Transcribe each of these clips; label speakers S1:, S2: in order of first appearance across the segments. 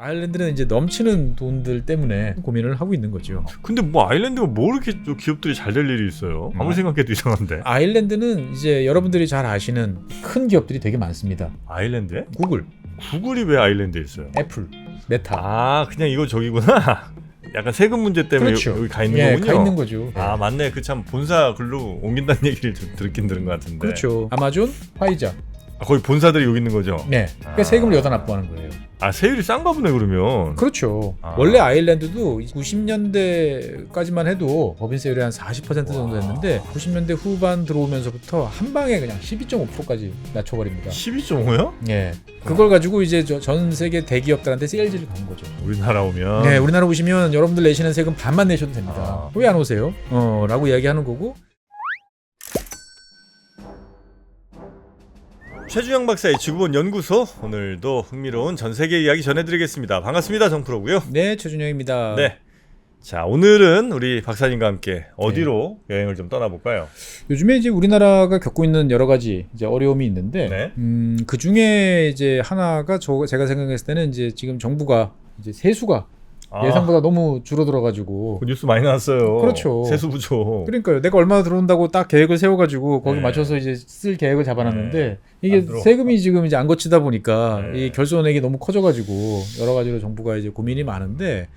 S1: 아일랜드는 이제 넘치는 돈들 때문에 고민을 하고 있는 거죠.
S2: 근데 뭐 아일랜드가 뭐 이렇게 또 기업들이 잘 될 일이 있어요? 아무리 생각해도 이상한데.
S1: 아일랜드는 이제 여러분들이 잘 아시는 큰 기업들이 되게 많습니다.
S2: 아일랜드에?
S1: 구글,
S2: 구글이 왜 아일랜드에 있어요?
S1: 애플, 메타.
S2: 아 그냥 이거 저기구나. 약간 세금 문제 때문에
S1: 그렇죠.
S2: 여기 가 있는
S1: 예,
S2: 거군요.
S1: 가 있는 거죠.
S2: 아 맞네. 그 참 본사 글로 옮긴다는 얘기를 좀 들긴 들은 것 같은데.
S1: 그렇죠. 아마존, 화이자.
S2: 아, 거기 본사들이 여기 있는 거죠?
S1: 네. 그러니까 세금을 여기다 납부하는 거예요.
S2: 아 세율이 싼가 보네 그러면.
S1: 그렇죠.
S2: 아.
S1: 원래 아일랜드도 90년대까지만 해도 법인세율이 한 40% 정도 됐는데 90년대 후반 들어오면서부터 한 방에 그냥 12.5%까지 낮춰버립니다.
S2: 12.5요?
S1: 예. 그걸 가지고 이제 전 세계 대기업들한테 세일즈를 간 거죠.
S2: 우리나라 오면.
S1: 네, 우리나라 오시면 여러분들 내시는 세금 반만 내셔도 됩니다.
S2: 아.
S1: 왜 안 오세요? 라고 이야기하는 거고.
S2: 최준영 박사의 지구본 연구소, 오늘도 흥미로운 전세계 이야기 전해드리겠습니다. 반갑습니다. 정프로고요.
S1: 네, 최준영입니다.
S2: 네. 자, 오늘은 우리 박사님과 함께 어디로 여행을 좀 떠나볼까요?
S1: 요즘에 이제 우리나라가 겪고 있는 여러 가지 이제 어려움이 있는데,
S2: 네.
S1: 그 중에 이제 하나가 제가 생각했을 때는 이제 지금 정부가 이제 세수가 예상보다 너무 줄어들어가지고.
S2: 그 뉴스 많이 나왔어요.
S1: 그렇죠.
S2: 세수 부족.
S1: 그러니까요. 내가 얼마 들어온다고 딱 계획을 세워가지고 거기
S2: 네.
S1: 맞춰서 이제 쓸 계획을 잡아놨는데
S2: 안
S1: 이게
S2: 들어와.
S1: 세금이 지금 이제 안 거치다 보니까
S2: 네.
S1: 이 결손액이 너무 커져가지고 여러 가지로 정부가 이제 고민이 많은데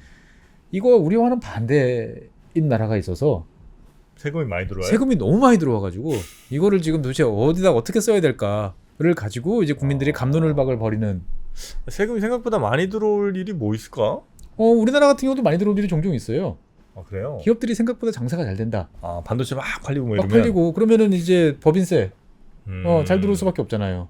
S1: 이거 우리와는 반대인 나라가 있어서
S2: 세금이 많이 들어와요?
S1: 세금이 너무 많이 들어와가지고 이거를 지금 도대체 어디다 어떻게 써야 될까를 가지고 이제 국민들이 갑론을박을 벌이는.
S2: 세금이 생각보다 많이 들어올 일이 뭐 있을까?
S1: 우리나라 같은 경우도 많이 들어올 일이 종종 있어요.
S2: 아 그래요?
S1: 기업들이 생각보다 장사가 잘 된다.
S2: 아 반도체 막 팔리고 뭐
S1: 막
S2: 이러면.
S1: 팔리고 그러면은 이제 법인세 잘 들어올
S2: 음.
S1: 수밖에 없잖아요.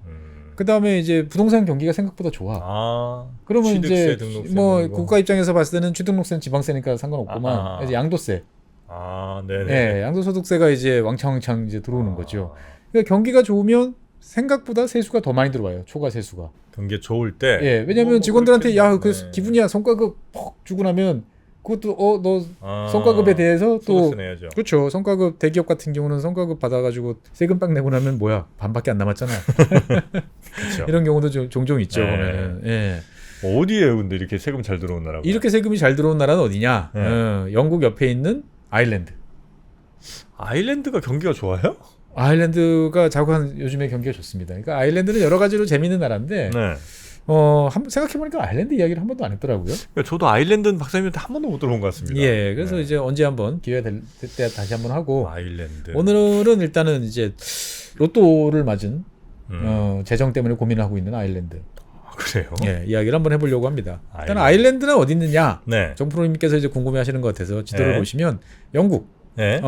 S1: 그 다음에 이제 부동산 경기가 생각보다 좋아.
S2: 아.
S1: 그러면
S2: 취득세,
S1: 이제
S2: 등록세
S1: 뭐
S2: 이런 거.
S1: 국가 입장에서 봤을 때는 취득록세는 지방세니까 상관없구만.
S2: 아.
S1: 이제 양도세,
S2: 아 네네.
S1: 예, 양도소득세가 이제 왕창왕창 이제 들어오는 거죠. 그러니까 경기가 좋으면 생각보다 세수가 더 많이 들어와요. 초과 세수가.
S2: 경기 좋을 때.
S1: 예, 왜냐면
S2: 뭐
S1: 직원들한테 야, 그
S2: 그렇겠네.
S1: 기분이야 성과급 퍽 주고 나면 그것도 너
S2: 아,
S1: 성과급에 대해서 또
S2: 소득세 내야죠.
S1: 그렇죠. 성과급 대기업 같은 경우는 성과급 받아가지고 세금 빡 내고 나면 뭐야 반밖에 안 남았잖아.
S2: 그렇죠.
S1: 이런 경우도 종종 있죠.
S2: 네.
S1: 보면은. 예.
S2: 어디에요, 근데 이렇게 세금 잘 들어온 나라가?
S1: 이렇게 세금이 잘 들어온 나라는 어디냐?
S2: 네.
S1: 영국 옆에 있는 아일랜드.
S2: 아일랜드가 경기가 좋아요?
S1: 아일랜드가 자국한 요즘에 경기가 좋습니다. 그러니까 아일랜드는 여러 가지로 재미있는 나라인데
S2: 네.
S1: 생각해보니까 아일랜드 이야기를 한 번도 안 했더라고요.
S2: 그러니까 저도 아일랜드는 박사님한테 한 번도 못 들어본 것 같습니다.
S1: 예, 그래서
S2: 네.
S1: 이제 언제 한번 기회가 될 때 다시 한번 하고
S2: 아일랜드.
S1: 오늘은 일단은 이제 로또를 맞은
S2: 음.
S1: 재정 때문에 고민을 하고 있는 아일랜드.
S2: 그래요?
S1: 예, 이야기를 한번 해보려고 합니다. 일단
S2: 아일랜드.
S1: 아일랜드는 어디 있느냐?
S2: 네.
S1: 정프로님께서 이제 궁금해하시는 것 같아서 지도를
S2: 네.
S1: 보시면 영국
S2: 네.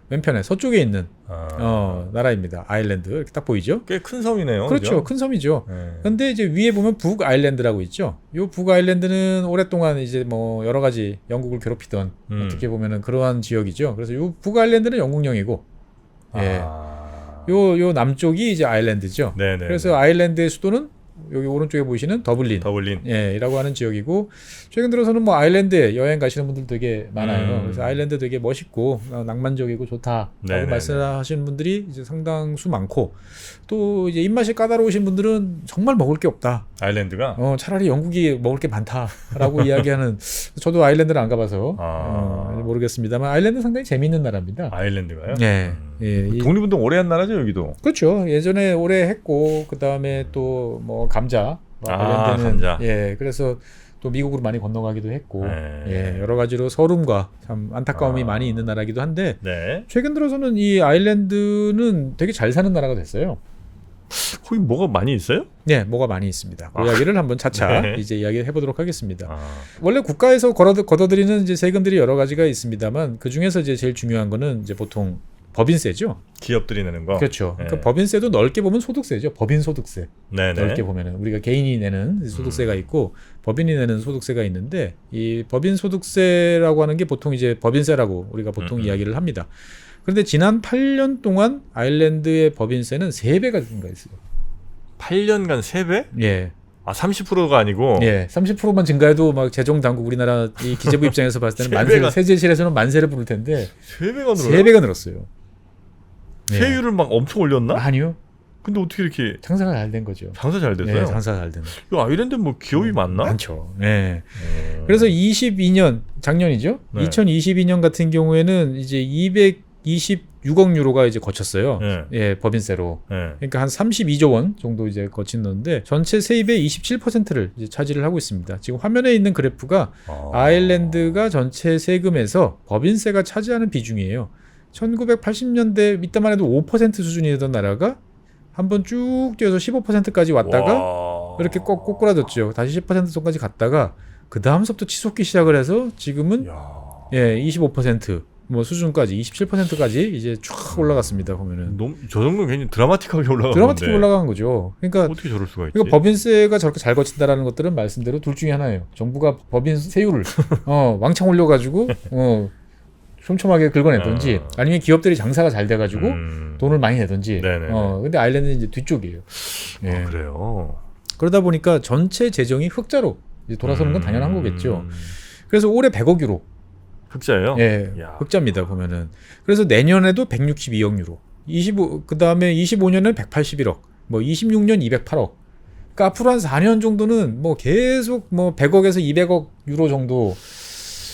S1: 왼편에 서쪽에 있는
S2: 아.
S1: 나라입니다. 아일랜드 이렇게 딱 보이죠?
S2: 꽤 큰 섬이네요.
S1: 그렇죠,
S2: 그죠?
S1: 큰 섬이죠.
S2: 네.
S1: 근데 이제 위에 보면 북 아일랜드라고 있죠. 요 북 아일랜드는 오랫동안 이제 뭐 여러 가지 영국을 괴롭히던 어떻게 보면은 그러한 지역이죠. 그래서 요 북 아일랜드는 영국령이고, 예,
S2: 아.
S1: 요 남쪽이 이제 아일랜드죠.
S2: 네네.
S1: 그래서 아일랜드의 수도는 여기 오른쪽에 보이시는 더블린.
S2: 더블린.
S1: 예, 이라고 하는 지역이고 최근 들어서는 뭐 아일랜드에 여행 가시는 분들 되게 많아요.
S2: 음.
S1: 그래서 아일랜드 되게 멋있고 낭만적이고 좋다라고
S2: 네네네.
S1: 말씀하시는 분들이 이제 상당수 많고 또 이제 입맛이 까다로우신 분들은 정말 먹을 게 없다.
S2: 아일랜드가.
S1: 차라리 영국이 먹을 게 많다라고 이야기하는. 저도 아일랜드를 안 가봐서
S2: 아.
S1: 모르겠습니다만 아일랜드 상당히 재미있는 나라입니다.
S2: 아일랜드가요?
S1: 네, 예,
S2: 독립운동 오래 한 나라죠 여기도.
S1: 그렇죠. 예전에 오래 했고 그 다음에 또 뭐 감자 관련되는
S2: 감자.
S1: 예, 그래서 또 미국으로 많이 건너가기도 했고
S2: 네.
S1: 예, 여러 가지로 서름과 참 안타까움이 많이 있는 나라이기도 한데
S2: 네.
S1: 최근 들어서는 이 아일랜드는 되게 잘 사는 나라가 됐어요.
S2: 거기 뭐가 많이 있어요?
S1: 네, 뭐가 많이 있습니다. 그 이야기를 한번 차차
S2: 네.
S1: 이제 이야기해 보도록 하겠습니다.
S2: 아.
S1: 원래 국가에서 걷어들이는 이제 세금들이 여러 가지가 있습니다만 그 중에서 이제 제일 중요한 거는 이제 보통 법인세죠.
S2: 기업들이 내는 거.
S1: 그렇죠.
S2: 네.
S1: 그러니까 법인세도 넓게 보면 소득세죠. 법인 소득세.
S2: 네네.
S1: 넓게 보면은 우리가 개인이 내는 소득세가 있고 법인이 내는 소득세가 있는데 이 법인 소득세라고 하는 게 보통 이제 법인세라고 우리가 보통 이야기를 합니다. 그런데 지난 8년 동안 아일랜드의 법인세는 3배가 증가했어요.
S2: 8년간 3배?
S1: 예.
S2: 아 30%가 아니고.
S1: 예. 30%만 증가해도 막 재정 당국 우리나라 이 기재부 입장에서 봤을 때는
S2: 세 배가-
S1: 세제실에서는 만세를 부를 텐데
S2: 3배가 늘어요?
S1: 3배가 늘었어요. 예.
S2: 세율을 막 엄청 올렸나?
S1: 아니요.
S2: 근데 어떻게 이렇게
S1: 장사가 잘 된 거죠.
S2: 장사 잘 됐어요?
S1: 네, 장사가 잘 된.
S2: 이 아일랜드 뭐 기업이 많나?
S1: 많죠. 네. 그래서 22년 작년이죠.
S2: 네.
S1: 2022년 같은 경우에는 이제 226억 유로가 이제 거쳤어요.
S2: 네.
S1: 예, 법인세로.
S2: 네.
S1: 그러니까 한 32조 원 정도 이제 거친는데 전체 세입의 27%를 이제 차지를 하고 있습니다. 지금 화면에 있는 그래프가 아일랜드가 전체 세금에서 법인세가 차지하는 비중이에요. 1980년대 이때만 해도 5% 수준이던 나라가 한번 쭉 뛰어서 15%까지 왔다가
S2: 와.
S1: 이렇게 꼭 꼬꾸라졌죠. 다시 10% 선까지 갔다가 그 다음서부터 치솟기 시작을 해서 지금은
S2: 야.
S1: 예, 25%뭐 수준까지 27%까지 이제 쫙 올라갔습니다. 보면은
S2: 저 정도면 굉장히 드라마틱하게 올라간
S1: 드라마틱하게
S2: 건데.
S1: 올라간 거죠. 그러니까
S2: 어떻게 저럴 수가 있지?
S1: 이거 법인세가 저렇게 잘 거친다라는 것들은 말씀대로 둘 중에 하나예요. 정부가 법인 세율을 왕창 올려가지고 촘촘하게 긁어내든지 아니면 기업들이 장사가 잘 돼가지고 돈을 많이 내든지.
S2: 네네.
S1: 근데 아일랜드는 이제 뒤쪽이에요. 예.
S2: 아, 그래요.
S1: 그러다 보니까 전체 재정이 흑자로 이제 돌아서는 건 당연한 거겠죠. 그래서 올해 100억 유로.
S2: 흑자예요?
S1: 예,
S2: 야.
S1: 흑자입니다 보면은. 그래서 내년에도 162억 유로. 25 그다음에 25년은 181억. 뭐 26년 208억. 그러니까 앞으로 한 4년 정도는 뭐 계속 뭐 100억에서 200억 유로 정도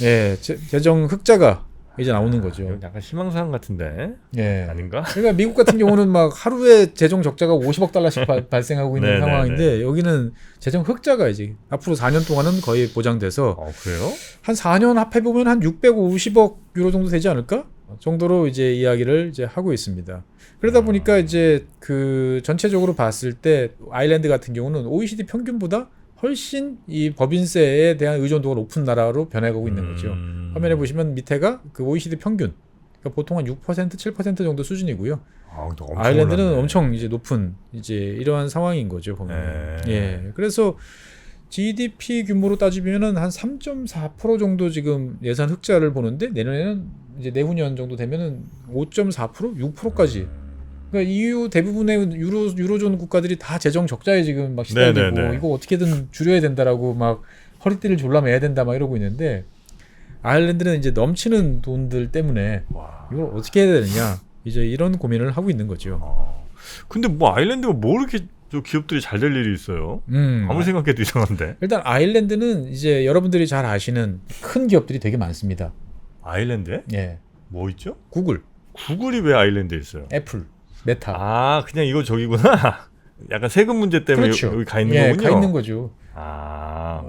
S1: 예, 재정 흑자가 이제 나오는 거죠.
S2: 약간 희망사항 같은데
S1: 예.
S2: 아닌가?
S1: 그러니까 미국 같은 경우는 막 하루에 재정 적자가 50억 달러씩 발생하고 있는
S2: 네네네.
S1: 상황인데 여기는 재정 흑자가 이제 앞으로 4년 동안은 거의 보장돼서
S2: 그래요?
S1: 한 4년 합해 보면 한 650억 유로 정도 되지 않을까? 정도로 이제 이야기를 이제 하고 있습니다. 그러다 보니까 이제 그 전체적으로 봤을 때 아일랜드 같은 경우는 OECD 평균보다 훨씬 이 법인세에 대한 의존도가 높은 나라로 변해가고 있는 거죠. 화면에 보시면 밑에가 그 OECD 평균. 그러니까 보통 한 6%, 7% 정도 수준이고요.
S2: 근데 엄청
S1: 아일랜드는
S2: 올랐네.
S1: 엄청 이제 높은 이제 이러한 상황인 거죠, 보면. 예. 그래서 GDP 규모로 따지면은 한 3.4% 정도 지금 예산 흑자를 보는데 내년에는 이제 내후년 정도 되면은 5.4%, 6%까지. 그러니까 EU 대부분의 유로존 국가들이 다 재정 적자에 지금 막 시달리고
S2: 네네네.
S1: 이거 어떻게든 줄여야 된다라고 막 허리띠를 졸라매야 된다 막 이러고 있는데 아일랜드는 이제 넘치는 돈들 때문에
S2: 와.
S1: 이걸 어떻게 해야 되느냐 이제 이런 고민을 하고 있는 거죠.
S2: 근데 뭐 아일랜드가 뭐 이렇게 저 기업들이 잘 될 일이 있어요? 아무리 생각해도 이상한데.
S1: 일단 아일랜드는 이제 여러분들이 잘 아시는 큰 기업들이 되게 많습니다.
S2: 아일랜드에?
S1: 예,
S2: 뭐 있죠?
S1: 구글,
S2: 구글이 왜 아일랜드에 있어요?
S1: 애플, 메타.
S2: 그냥 이거 저기구나. 약간 세금 문제 때문에
S1: 그렇죠.
S2: 여기 가 있는
S1: 예,
S2: 거군요.
S1: 가 있는 거죠.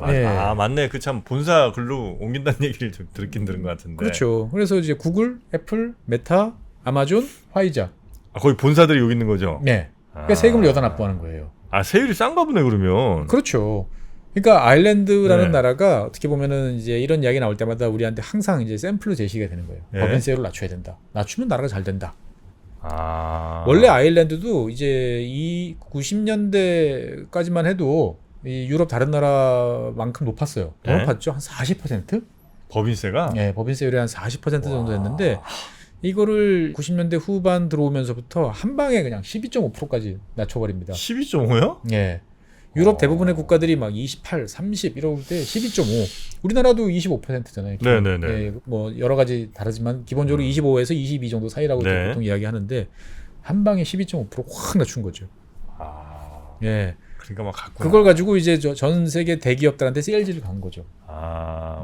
S2: 예.
S1: 예.
S2: 맞네. 그 참 본사 글로 옮긴다는 얘기를 좀 들은 것 같은데.
S1: 그렇죠. 그래서 이제 구글, 애플, 메타, 아마존, 화이자.
S2: 거의 본사들이 여기 있는 거죠?
S1: 네. 그러니까 세금을 여다 납부하는 거예요.
S2: 세율이 싼가 보네 그러면.
S1: 그렇죠. 그러니까 아일랜드라는
S2: 네.
S1: 나라가 어떻게 보면은 이제 이런 이야기 나올 때마다 우리한테 항상 이제 샘플로 제시가 되는 거예요.
S2: 네.
S1: 법인세율을 낮춰야 된다. 낮추면 나라가 잘 된다.
S2: 아.
S1: 원래 아일랜드도 이제 이 90년대까지만 해도 이 유럽 다른 나라만큼 높았어요. 더
S2: 네.
S1: 높았죠. 한 40%?
S2: 법인세가?
S1: 네, 법인세율이 한 40% 정도 됐는데 이거를 90년대 후반 들어오면서부터 한 방에 그냥 12.5%까지 낮춰버립니다.
S2: 12.5요?
S1: 예. 유럽 대부분의 국가들이 막 28, 30 이럴 때 12.5. 우리나라도 25%잖아요.
S2: 네네네.
S1: 예, 뭐 여러 가지 다르지만 기본적으로 25에서 22 정도 사이라고
S2: 네.
S1: 보통 이야기하는데 한 방에 12.5%확 낮춘 거죠. 예.
S2: 그러니까 막 갖고.
S1: 그걸 가지고 이제 전 세계 대기업들한테 세일즈를 간 거죠.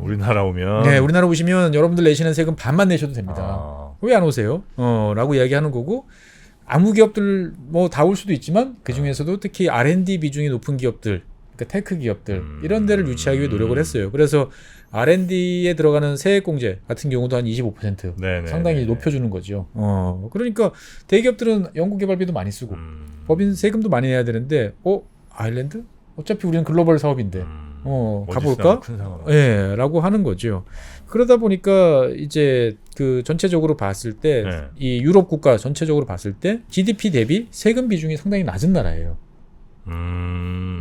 S2: 우리나라 오면.
S1: 네, 우리나라 오시면 여러분들 내시는 세금 반만 내셔도 됩니다. 왜 안 오세요? 라고 이야기하는 거고 아무 기업들 뭐 다 올 수도 있지만 그 중에서도 특히 R&D 비중이 높은 기업들, 그러니까 테크 기업들 이런 데를 유치하기 위해 노력을 했어요. 그래서 R&D에 들어가는 세액공제 같은 경우도 한 25%
S2: 네네.
S1: 상당히 높여주는 거죠. 그러니까 대기업들은 연구개발비도 많이 쓰고 법인 세금도 많이 내야 되는데, 아일랜드? 어차피 우리는 글로벌 사업인데, 가볼까?
S2: 큰 상황.
S1: 예, 라고 하는 거죠. 그러다 보니까 이제 그 전체적으로 봤을 때 이 유럽 국가 전체적으로 봤을 때 GDP 대비 세금 비중이 상당히 낮은 나라예요.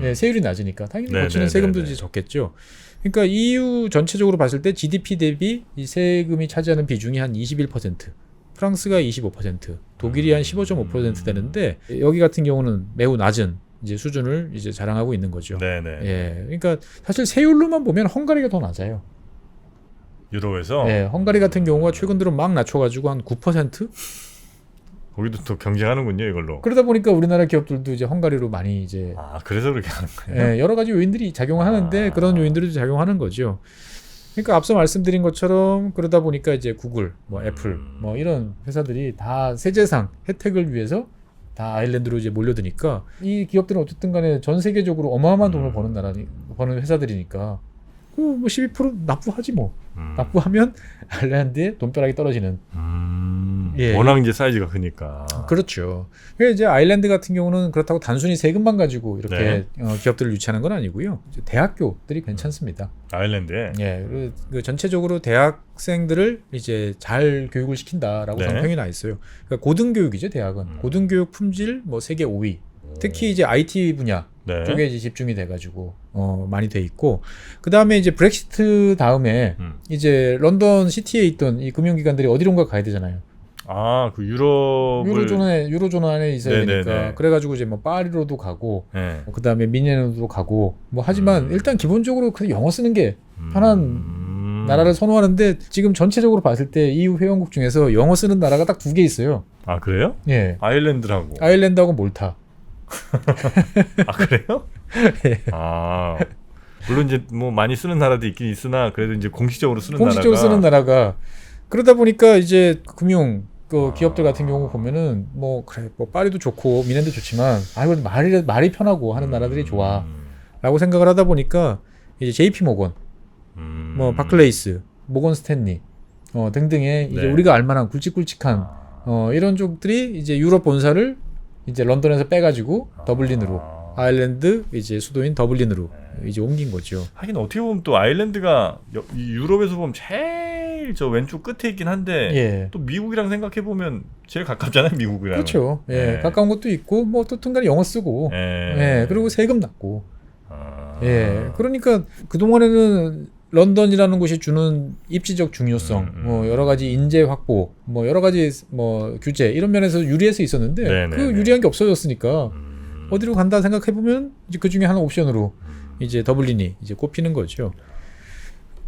S1: 예, 세율이 낮으니까 당연히 거치는 세금도 이제 적겠죠. 그러니까 EU 전체적으로 봤을 때 GDP 대비 이 세금이 차지하는 비중이 한 21%, 프랑스가 25%, 독일이 한 15.5% 되는데 여기 같은 경우는 매우 낮은 이제 수준을 이제 자랑하고 있는 거죠.
S2: 네네.
S1: 예, 그러니까 사실 세율로만 보면 헝가리가 더 낮아요.
S2: 유럽에서.
S1: 예, 헝가리 같은 경우가 최근 들어 막 낮춰가지고 한 9%?
S2: 거기도 또 경쟁하는군요, 이걸로.
S1: 그러다 보니까 우리나라 기업들도 이제 헝가리로 많이 이제
S2: 그래서 그렇게 하는 거예요.
S1: 여러 가지 요인들이 작용하는데 그런 요인들이 작용하는 거죠. 그러니까 앞서 말씀드린 것처럼 그러다 보니까 이제 구글, 뭐 애플, 뭐 이런 회사들이 다 세제상 혜택을 위해서 다 아일랜드로 이제 몰려드니까 이 기업들은 어쨌든 간에 전 세계적으로 어마어마한 돈을 버는 회사들이니까 뭐 12% 납부하지 뭐. 납부하면 아일랜드의 돈벼락이 떨어지는. 예.
S2: 워낙 이제 사이즈가 크니까.
S1: 그렇죠. 그래서 이제 아일랜드 같은 경우는 그렇다고 단순히 세금만 가지고 이렇게 기업들을 유치하는 건 아니고요. 이제 대학교들이 괜찮습니다.
S2: 아일랜드에.
S1: 예, 그 전체적으로 대학생들을 이제 잘 교육을 시킨다라고 성평이 나 있어요. 그러니까 고등교육이죠, 대학은. 고등교육 품질 뭐 세계 5위. 특히 이제 IT 분야 쪽에 이제 집중이 돼가지고 많이 돼 있고, 그 다음에 이제 브렉시트 다음에 이제 런던 시티에 있던 이 금융기관들이 어디론가 가야 되잖아요.
S2: 그
S1: 유로존 안에 있어야 되니까. 그래가지고 이제 뭐 파리로도 가고, 그 다음에 미네노도 가고, 뭐 하지만 일단 기본적으로 그 영어 쓰는 게 편한 나라를 선호하는데, 지금 전체적으로 봤을 때 EU 회원국 중에서 영어 쓰는 나라가 딱 2개 있어요.
S2: 아, 그래요?
S1: 예.
S2: 아일랜드하고
S1: 몰타.
S2: 그래요?
S1: 예.
S2: 물론 이제 뭐 많이 쓰는 나라도 있긴 있으나 그래도 이제 공식적으로 쓰는
S1: 나라가 그러다 보니까 이제 금융 기업들 같은 경우 보면은 뭐 그래 뭐 파리도 좋고 미넨도 좋지만 이거 말이 편하고 하는 나라들이 좋아라고 생각을 하다 보니까 이제 JP 모건, 뭐 바클레이스, 모건 스탠리 등등의 이제 우리가 알만한 굵직굵직한 이런 쪽들이 이제 유럽 본사를 이제 런던에서 빼가지고 더블린으로, 아일랜드 이제 수도인 더블린으로 이제 옮긴 거죠.
S2: 하긴 어떻게 보면 또 아일랜드가 유럽에서 보면 제일 저 왼쪽 끝에 있긴 한데 또 미국이랑 생각해 보면 제일 가깝잖아요, 미국이랑.
S1: 그렇죠. 가까운 것도 있고 뭐 또 튼간에 영어 쓰고, 그리고 세금 낮고. 그러니까 그 동안에는 런던이라는 곳이 주는 입지적 중요성, 뭐 여러 가지 인재 확보, 뭐 여러 가지 뭐 규제 이런 면에서 유리해서 있었는데 그 유리한 게 없어졌으니까 어디로 간다 생각해 보면 이제 그 중에 하나 옵션으로 이제 더블린이 이제 꼽히는 거죠.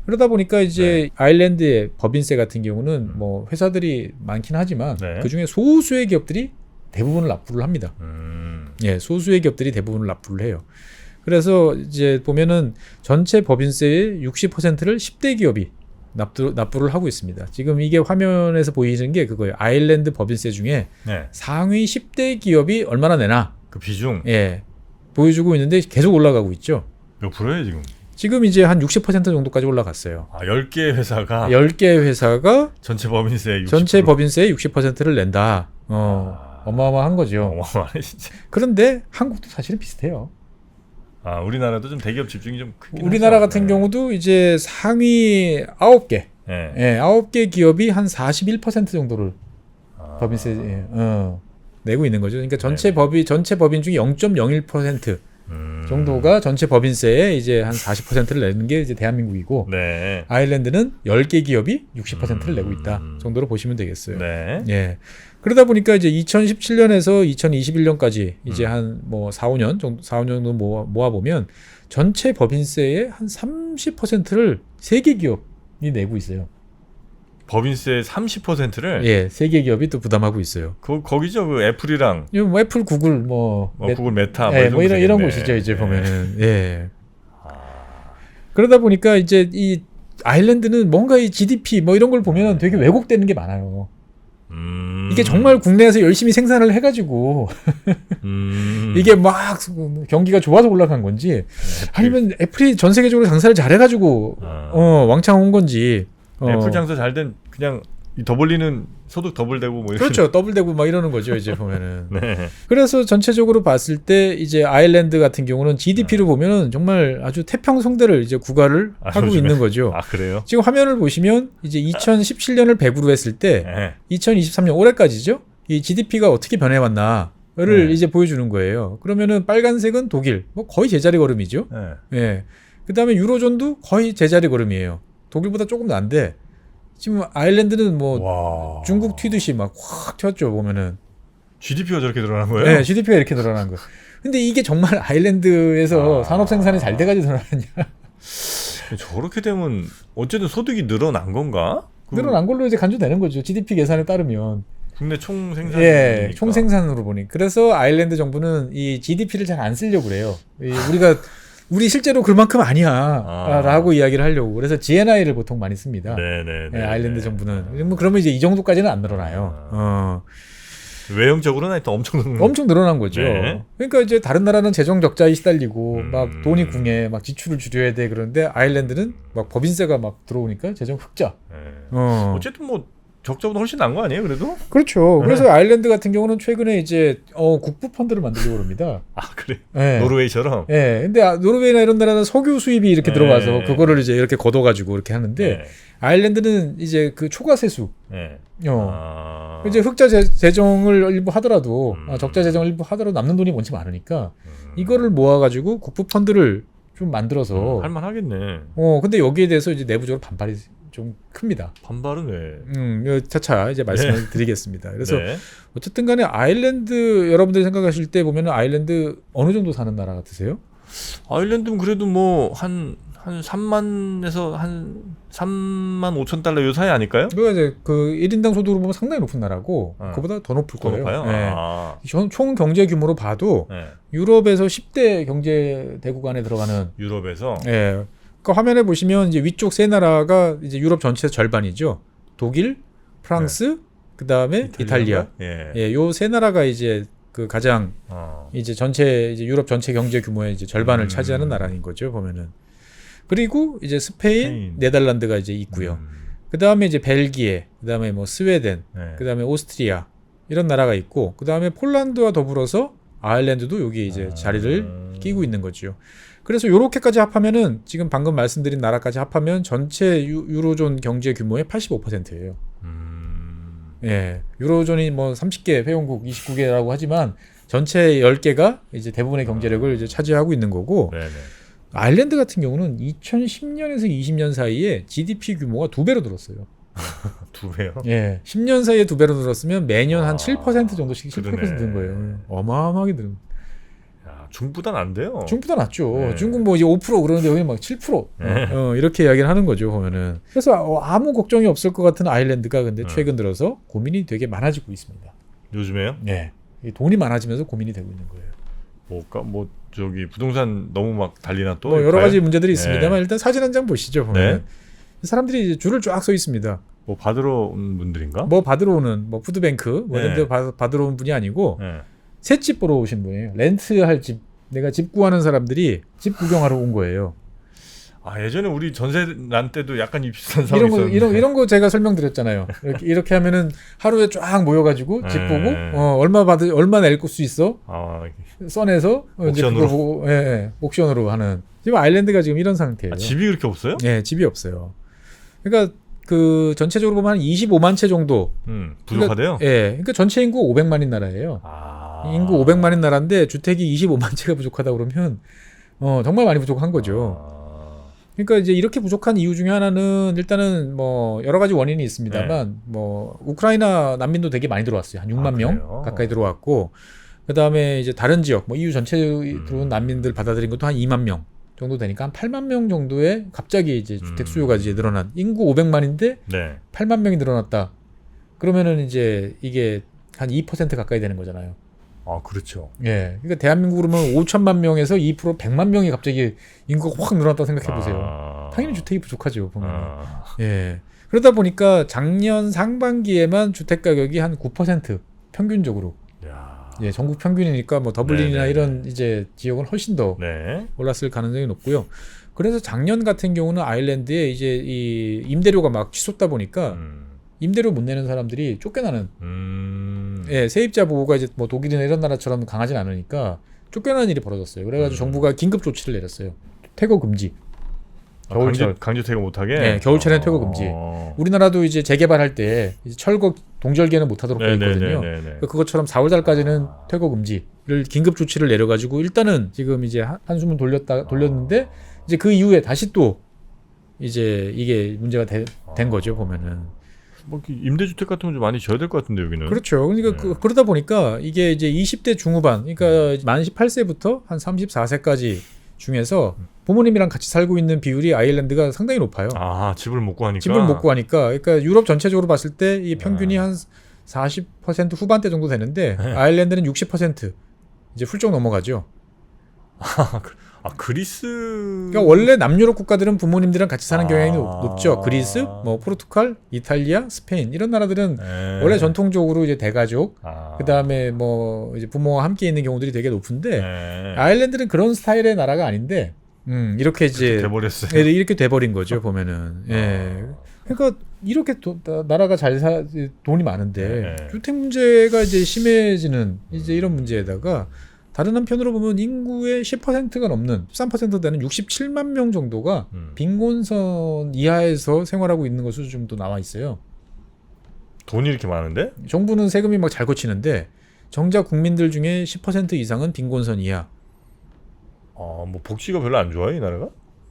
S1: 그러다 보니까 이제 아일랜드의 법인세 같은 경우는 뭐 회사들이 많긴 하지만 그 중에 소수의 기업들이 대부분을 납부를 합니다. 소수의 기업들이 대부분을 납부를 해요. 그래서 이제 보면은 전체 법인세의 60%를 10대 기업이 납부를 하고 있습니다. 지금 이게 화면에서 보이는 게 그거예요. 아일랜드 법인세 중에 상위 10대 기업이 얼마나 내나
S2: 그 비중
S1: 보여주고 있는데 계속 올라가고 있죠.
S2: 몇 프로예요 지금?
S1: 지금 이제 한 60% 정도까지 올라갔어요.
S2: 10개 회사가
S1: 10개 회사가
S2: 전체 법인세의 60%.
S1: 전체 법인세의 60%를 낸다. 어마어마한 거죠.
S2: 어마어마하네 진짜.
S1: 그런데 한국도 사실은 비슷해요.
S2: 우리나라도 좀 대기업 집중이 좀 크긴
S1: 우리나라 같은 경우도 이제 상위 9개 9개 기업이 한 41% 정도를 법인세 내고 있는 거죠. 그러니까 전체 법인 중에 0.01% 정도가 전체 법인세에 이제 한 40%를 내는 게 이제 대한민국이고, 아일랜드는 10개 기업이 60%를 내고 있다 정도로 보시면 되겠어요. 그러다 보니까 이제 2017년에서 2021년까지 이제 한 뭐 4-5년 정도 모아 보면 전체 법인세의 한 30%를 3개 기업이 내고 있어요.
S2: 법인세의 30%를?
S1: 3개 기업이 또 부담하고 있어요.
S2: 거기죠, 그 애플이랑.
S1: 뭐 애플, 구글,
S2: 구글 메타,
S1: 뭐 이런 곳이죠, 이제 보면은. 그러다 보니까 이제 이 아일랜드는 뭔가 이 GDP 뭐 이런 걸 보면 되게 왜곡되는 게 많아요. 이게 정말 국내에서 열심히 생산을 해가지고 이게 막 경기가 좋아서 올라간 건지, 아니면 애플이 전 세계적으로 장사를 잘해가지고 왕창 온 건지.
S2: 애플 장사 잘 된 그냥 더블리는 소득 더블되고 뭐 이런.
S1: 그렇죠. 더블되고 막 이러는 거죠, 이제 보면은. 그래서 전체적으로 봤을 때 이제 아일랜드 같은 경우는 GDP를 보면은 정말 아주 태평성대를 이제 구가를 하고 있는 거죠.
S2: 그래요?
S1: 지금 화면을 보시면 이제 2017년을 100으로 했을 때 2023년 올해까지죠. 이 GDP가 어떻게 변해왔나를 이제 보여주는 거예요. 그러면은 빨간색은 독일, 뭐 거의 제자리 걸음이죠. 그다음에 유로존도 거의 제자리 걸음이에요. 독일보다 조금 난데 지금 아일랜드는 뭐 중국 튀듯이 막 확 튀었죠, 보면은.
S2: GDP가 저렇게 늘어난 거예요?
S1: GDP가 이렇게 늘어난 거예요. 근데 이게 정말 아일랜드에서 산업 생산이 잘 돼가지고 늘어났냐?
S2: 저렇게 되면 어쨌든 소득이 늘어난 건가?
S1: 늘어난 걸로 이제 간주되는 거죠. GDP 계산에 따르면.
S2: 국내 총 생산.
S1: 예, 총 생산으로 보니. 그래서 아일랜드 정부는 이 GDP를 잘 안 쓰려고 그래요. 우리 실제로 그만큼 아니야라고 이야기를 하려고. 그래서 GNI를 보통 많이 씁니다.
S2: 네네.
S1: 예, 아일랜드 정부는 뭐 그러면 이제 이 정도까지는 안 늘어나요.
S2: 외형적으로는 하여튼
S1: 엄청 늘어난 거죠.
S2: 네.
S1: 그러니까 이제 다른 나라는 재정 적자에 시달리고 막 돈이 궁해,
S2: 네.
S1: 막 지출을 줄여야 돼. 그런데 아일랜드는 막 법인세가 막 들어오니까 재정 흑자.
S2: 네. 어쨌든 뭐 적자보다 훨씬 나은 거 아니에요, 그래도?
S1: 그렇죠. 그래서 아일랜드 같은 경우는 최근에 이제 국부 펀드를 만들려고 합니다.
S2: 아, 그래?
S1: 네.
S2: 노르웨이처럼?
S1: 예. 근데 노르웨이나 이런 나라는 석유 수입이 이렇게
S2: 네.
S1: 들어가서 그거를 이제 이렇게 걷어가지고 이렇게 하는데
S2: 네.
S1: 아일랜드는 이제 그 초과세수.
S2: 네.
S1: 이제 흑자 재정을 일부 하더라도 적자 재정을 일부 하더라도 남는 돈이 원체 많으니까 이거를 모아가지고 국부 펀드를 좀 만들어서
S2: 할만하겠네.
S1: 근데 여기에 대해서 이제 내부적으로 반발이 좀 큽니다.
S2: 반발은 왜?
S1: 이거 차차 이제 말씀을 드리겠습니다. 그래서
S2: 네.
S1: 어쨌든 간에 아일랜드 여러분들이 생각하실 때 보면 아일랜드 어느 정도 사는 나라 같으세요?
S2: 아일랜드는 그래도 뭐 한 3만에서 한 3만 5천 달러 요 사이 아닐까요?
S1: 그가 이제 그 1인당 소득으로 보면 상당히 높은 나라고 그보다 더 높을
S2: 더
S1: 거예요.
S2: 높아요?
S1: 네. 총 경제 규모로 봐도
S2: 네.
S1: 유럽에서 10대 경제 대국 안에 들어가는.
S2: 유럽에서.
S1: 예. 그 화면에 보시면 이제 위쪽 세 나라가 이제 유럽 전체 절반이죠. 독일, 프랑스, 그 다음에 이탈리아.
S2: 예.
S1: 요 세 나라가 이제 그 가장 이제 전체 이제 유럽 전체 경제 규모의 이제 절반을 차지하는 나라인 거죠, 보면은. 그리고 이제 스페인, 네덜란드가 이제 있고요. 그 다음에 이제 벨기에, 그 다음에 뭐 스웨덴,
S2: 네.
S1: 그 다음에 오스트리아 이런 나라가 있고, 그 다음에 폴란드와 더불어서 아일랜드도 여기 이제 자리를 끼고 있는 거죠. 그래서 요렇게까지 합하면은 지금 방금 말씀드린 나라까지 합하면 전체 유로존 경제 규모의 85%예요. 예, 유로존이 뭐 30개 회원국 29개라고 하지만 전체 10개가 이제 대부분의 경제력을 이제 차지하고 있는 거고.
S2: 네네.
S1: 아일랜드 같은 경우는 2010년에서 20년 사이에 GDP 규모가 2배로 늘었어요.
S2: 2배요?
S1: 예, 10년 사이에 2배로 늘었으면 매년 한 7% 정도씩 7%는 는 거예요. 어마어마하게 늘은.
S2: 야, 중국보단 안 돼요.
S1: 중국보다 낫죠.
S2: 네.
S1: 중국 뭐 이제 5% 그러는데 여기 막 7%.
S2: 네.
S1: 이렇게 이야기를 하는 거죠, 보면은. 그래서 아무 걱정이 없을 것 같은 아일랜드가 근데 최근 들어서 고민이 되게 많아지고 있습니다.
S2: 요즘에요?
S1: 네. 돈이 많아지면서 고민이 되고 있는 거예요.
S2: 뭐 저기 부동산 너무 막 달리나 또
S1: 뭐 여러 가지 문제들이
S2: 네.
S1: 있습니다만 일단 사진 한 장 보시죠. 보면 사람들이 이제 줄을 쫙 서 있습니다.
S2: 뭐 받으러 온 분들인가?
S1: 뭐 받으러 오는 뭐 푸드뱅크 뭐 이런 데 받으러 온 분이 아니고
S2: 네.
S1: 새집 보러 오신 분이에요. 렌트할 집. 내가 집 구하는 사람들이 집 구경하러 온 거예요.
S2: 아, 예전에 우리 전세 난 때도 약간 이 비슷한 상황이 있었는데.
S1: 이런 거 제가 설명드렸잖아요. 이렇게 하면은 하루에 쫙 모여가지고 집 보고 얼마 낼 수 있어? 써내서 이제 그거 보고 옥션으로 하는. 지금 아일랜드가 지금 이런 상태예요.
S2: 집이 그렇게 없어요?
S1: 네, 집이 없어요. 그러니까 그 전체적으로 보면 한 25만 채 정도.
S2: 부족하대요?
S1: 그러니까 전체 인구 500만인 나라예요. 인구 500만인 나라인데 주택이 25만 채가 부족하다 그러면 정말 많이 부족한 거죠. 그러니까 이제 이렇게 부족한 이유 중에 하나는 일단은 뭐 여러 가지 원인이 있습니다만 뭐 우크라이나 난민도 되게 많이 들어왔어요. 한 6만 명 가까이 들어왔고 그다음에 이제 다른 지역 뭐 EU 전체로 들어온 난민들 받아들인 것도 한 2만 명 정도 되니까 한 8만 명 정도의 갑자기 이제 주택 수요가 이제 늘어난 인구 500만인데 8만 명이 늘어났다. 그러면은 이제 이게 한 2% 가까이 되는 거잖아요.
S2: 아, 그렇죠.
S1: 예. 그러니까 대한민국으로 보면 5천만 명에서 2% 100만 명이 갑자기 인구가 확 늘어났다고 생각해 보세요. 당연히 주택이 부족하죠, 보면. 예. 그러다 보니까 작년 상반기에만 주택 가격이 한 9% 평균적으로. 예, 전국 평균이니까 뭐 더블린이나 이런 이제 지역은 훨씬 더 올랐을 가능성이 높고요. 그래서 작년 같은 경우는 아일랜드에 이제 이 임대료가 막 치솟다 보니까 임대료 못 내는 사람들이 쫓겨나는. 예, 세입자 보호가 이제 뭐 독일이나 이런 나라처럼 강하진 않으니까 쫓겨나는 일이 벌어졌어요. 그래가지고 정부가 긴급 조치를 내렸어요. 퇴거 금지. 겨울철
S2: 강제 퇴거 못하게.
S1: 네, 겨울철에는 퇴거 금지. 우리나라도 이제 재개발할 때 이제 철거 동절기에는 못하도록 돼 있거든요. 그것처럼 4월달까지는 퇴거 금지를 긴급 조치를 내려가지고 일단은 지금 이제 한숨은 돌렸는데 이제 그 이후에 다시 또 이제 이게 문제가 된 거죠, 보면은.
S2: 뭐 임대주택 같은 거 좀 많이 지어야 될 것 같은데 여기는.
S1: 그렇죠. 그러니까 그러다 보니까 이게 이제 20대 중후반, 그러니까 만 18세부터 한 34세까지 중에서 부모님이랑 같이 살고 있는 비율이 아일랜드가 상당히 높아요.
S2: 집을 못 구하니까.
S1: 집을 못 구하니까. 그러니까 유럽 전체적으로 봤을 때 이 평균이 한 40% 후반대 정도 되는데 아일랜드는 60% 이제 훌쩍 넘어가죠.
S2: 그리스.
S1: 그러니까 원래 남유럽 국가들은 부모님들이랑 같이 사는 경향이 높죠. 그리스, 뭐 포르투갈, 이탈리아, 스페인 이런 나라들은 원래 전통적으로 이제 대가족, 그다음에 뭐 이제 부모와 함께 있는 경우들이 되게 높은데 아일랜드는 그런 스타일의 나라가 아닌데 이렇게 이제
S2: 돼버렸어요.
S1: 이렇게 돼버린 거죠 보면은. 그러니까 이렇게 나라가 돈이 많은데 주택 문제가 이제 심해지는 이제 이런 문제에다가. 다른 한편으로 보면 인구의 10%가 넘는 13% 되는 67만 명 정도가 빈곤선 이하에서 생활하고 있는 것으로 좀 또 나와 있어요.
S2: 돈이 이렇게 많은데?
S1: 정부는 세금이 막 잘 거치는데 정작 국민들 중에 10% 이상은 빈곤선 이하.
S2: 뭐 복지가 별로 안 좋아요, 이 나라가?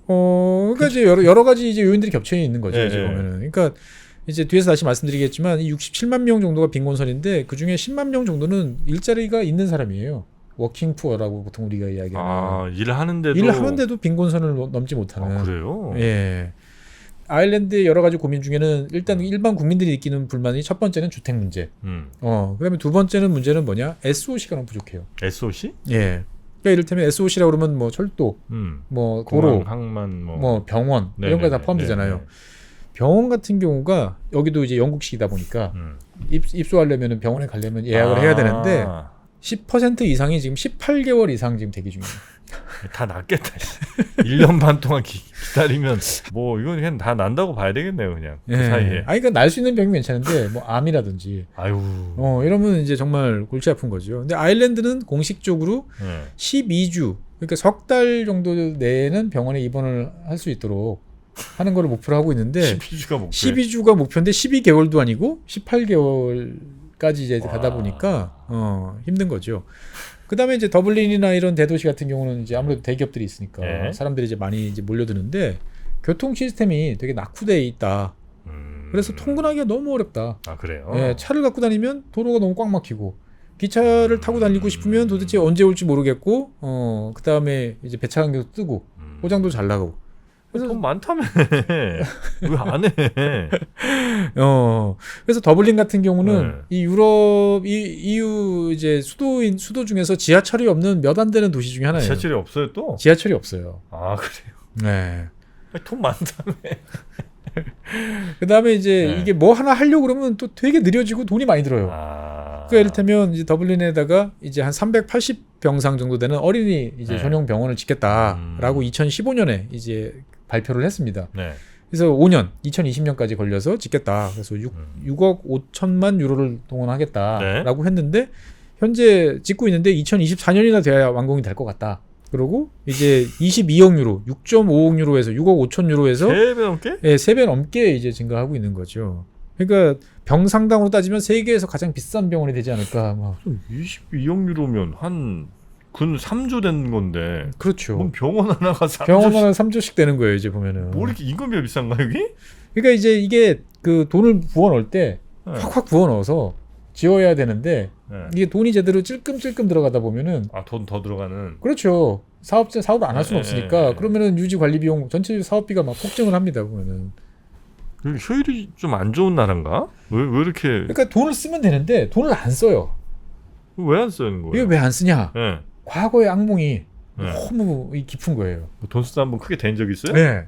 S1: 그러니까 이제 여러 가지 이제 요인들이 겹쳐 있는 거죠. 이제 보면은. 그러니까 이제 뒤에서 다시 말씀드리겠지만 이 67만 명 정도가 빈곤선인데 그 중에 10만 명 정도는 일자리가 있는 사람이에요. 워킹 푸어라고 보통 우리가 이야기하는.
S2: 일을 하는데도
S1: 빈곤선을 넘지 못하는.
S2: 그래요?
S1: 예. 아일랜드의 여러 가지 고민 중에는 일단 일반 국민들이 느끼는 불만이 첫 번째는 주택 문제. 그다음에 두 번째는 문제는 뭐냐? SOC가 너무 부족해요.
S2: SOC?
S1: 예. 그러니까 이를테면 SOC라고 그러면 뭐 철도, 뭐 도로,
S2: 항만,
S1: 뭐 병원 이런 거 다 포함되잖아요. 병원 같은 경우가 여기도 이제 영국식이다 보니까 입소하려면 병원에 가려면 예약을 해야 되는데 10% 이상이 지금 18개월 이상 지금 대기 중이에요.
S2: 다 낫겠다. 1년 반 동안 기다리면 뭐 이건 그냥 다 난다고 봐야 되겠네요, 그냥. 그 사이에.
S1: 그러니까 날 수 있는 병이 괜찮은데 뭐 암이라든지 이러면 이제 정말 골치 아픈 거죠. 근데 아일랜드는 공식적으로 12주 그러니까 석 달 정도 내에는 병원에 입원을 할 수 있도록 하는 거를 목표로 하고 있는데 12주가 목표인데 12개월도 아니고 18개월까지 이제 가다 보니까 힘든 거죠. 그다음에 이제 더블린이나 이런 대도시 같은 경우는 이제 아무래도 대기업들이 있으니까 사람들이 이제 많이 이제 몰려드는데 교통 시스템이 되게 낙후되어 있다. 그래서 통근하기가 너무 어렵다.
S2: 그래요?
S1: 차를 갖고 다니면 도로가 너무 꽉 막히고 기차를 타고 다니고 싶으면 도대체 언제 올지 모르겠고 그다음에 이제 배차 간격도 뜨고 포장도 잘 나가고.
S2: 그래서 돈 많다며 왜 안 해?
S1: 그래서 더블린 같은 경우는 이 유럽 EU 이제 수도 중에서 지하철이 없는 몇 안 되는 도시 중에 하나예요.
S2: 지하철이 없어요 또?
S1: 지하철이 없어요.
S2: 그래요?
S1: 네.
S2: 돈 많다며.
S1: 그다음에 이제 이게 뭐 하나 하려고 그러면 또 되게 느려지고 돈이 많이 들어요. 그러니까 이를테면 이제 더블린에다가 이제 한 380병상 정도 되는 어린이 이제 전용 병원을 짓겠다라고 2015년에 이제 발표를 했습니다. 그래서 5년, 2020년까지 걸려서 짓겠다. 그래서 6억 5천만 유로를 동원하겠다라고 했는데 현재 짓고 있는데 2024년이나 돼야 완공이 될 것 같다. 그리고 이제 22억 유로, 6.5억 유로에서 6억 5천 유로에서
S2: 3배 넘게?
S1: 네, 3배 넘게 이제 증가하고 있는 거죠. 그러니까 병상당으로 따지면 세계에서 가장 비싼 병원이 되지 않을까. 막.
S2: 22억 유로면 근 3조 되는 건데.
S1: 그렇죠.
S2: 그럼 병원 하나가 3조씩.
S1: 병원 하나 3조씩 되는 거예요, 이제 보면은.
S2: 뭐 이렇게 인건비가 비싼가 여기?
S1: 그러니까 이제 이게 그 돈을 부어 넣을 때 확확 부어 넣어서 지어야 되는데 이게 돈이 제대로 찔끔찔끔 들어가다 보면은
S2: 돈 더 들어가는.
S1: 그렇죠. 사업을 안 할 수는 없으니까 그러면은 유지 관리 비용 전체 사업비가 막 폭증을 합니다, 보면은.
S2: 효율이 좀 안 좋은 나라인가? 왜 이렇게?
S1: 그러니까 돈을 쓰면 되는데 돈을 안 써요.
S2: 왜 안 쓰는 거예요?
S1: 이게 왜 안 쓰냐? 과거의 악몽이 너무 깊은 거예요.
S2: 돈 쓰다 한번 크게 된 적 있어요?
S1: 네.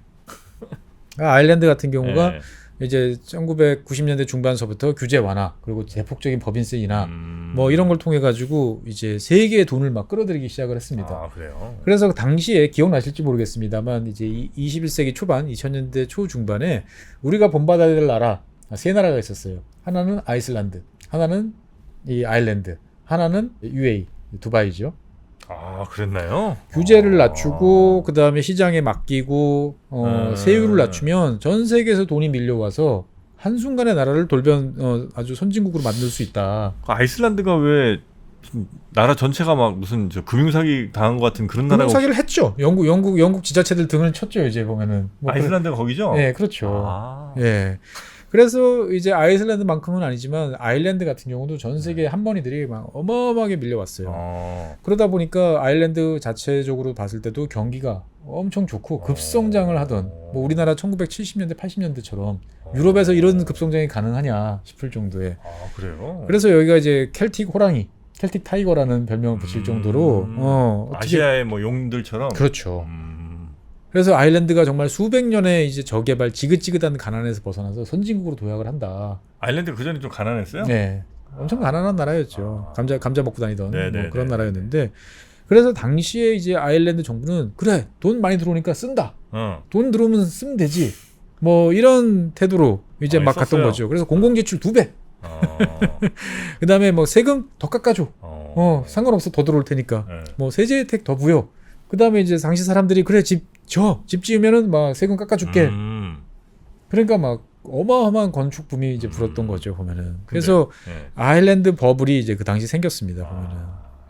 S1: 아일랜드 같은 경우가 이제 1990년대 중반서부터 규제 완화 그리고 대폭적인 법인세 인하 뭐 이런 걸 통해 가지고 이제 세계의 돈을 막 끌어들이기 시작을 했습니다.
S2: 그래요?
S1: 그래서 당시에 기억나실지 모르겠습니다만 이제 21세기 초반 2000년대 초중반에 우리가 본받아야 될 나라 세 나라가 있었어요. 하나는 아이슬란드, 하나는 이 아일랜드, 하나는 UAE, 두바이죠.
S2: 그랬나요?
S1: 규제를 낮추고 그 다음에 시장에 맡기고 세율을 낮추면 전 세계에서 돈이 밀려와서 한순간에 나라를 아주 선진국으로 만들 수 있다.
S2: 아이슬란드가 왜 나라 전체가 막 무슨 금융사기 당한 것 같은 그런 나라가
S1: 금융사기를 했죠. 영국 지자체들 등을 쳤죠. 이제 보면은
S2: 아이슬란드가 거기죠?
S1: 네, 그렇죠. 예. 그래서 이제 아이슬란드만큼은 아니지만 아일랜드 같은 경우도 전 세계 한번이들이 막 어마어마하게 밀려왔어요. 그러다 보니까 아일랜드 자체적으로 봤을 때도 경기가 엄청 좋고 급성장을 하던 뭐 우리나라 1970년대 80년대처럼 유럽에서 이런 급성장이 가능하냐 싶을 정도의.
S2: 아, 그래요?
S1: 그래서 여기가 이제 켈틱 호랑이, 켈틱 타이거라는 별명을 붙일 정도로 어떻게
S2: 아시아의 뭐 용들처럼.
S1: 그렇죠. 그래서 아일랜드가 정말 수백 년의 이제 저개발 지긋지긋한 가난에서 벗어나서 선진국으로 도약을 한다.
S2: 아일랜드가 그 전에 좀 가난했어요?
S1: 네, 엄청 가난한 나라였죠. 감자 먹고 다니던 뭐 그런 나라였는데, 그래서 당시에 이제 아일랜드 정부는 그래 돈 많이 들어오니까 쓴다. 돈 들어오면 쓰면 되지. 뭐 이런 태도로 이제 막 갔던 거죠. 그래서 공공지출 2배. 그다음에 뭐 세금 더 깎아줘. 상관없어 더 들어올 테니까. 뭐 세제 혜택 더 부여. 그다음에 이제 당시 사람들이 그래 집 지으면은 막 세금 깎아줄게. 그러니까 막 어마어마한 건축 붐이 이제 불었던 거죠 보면은. 그래서 아일랜드 버블이 이제 그 당시 생겼습니다 보면은.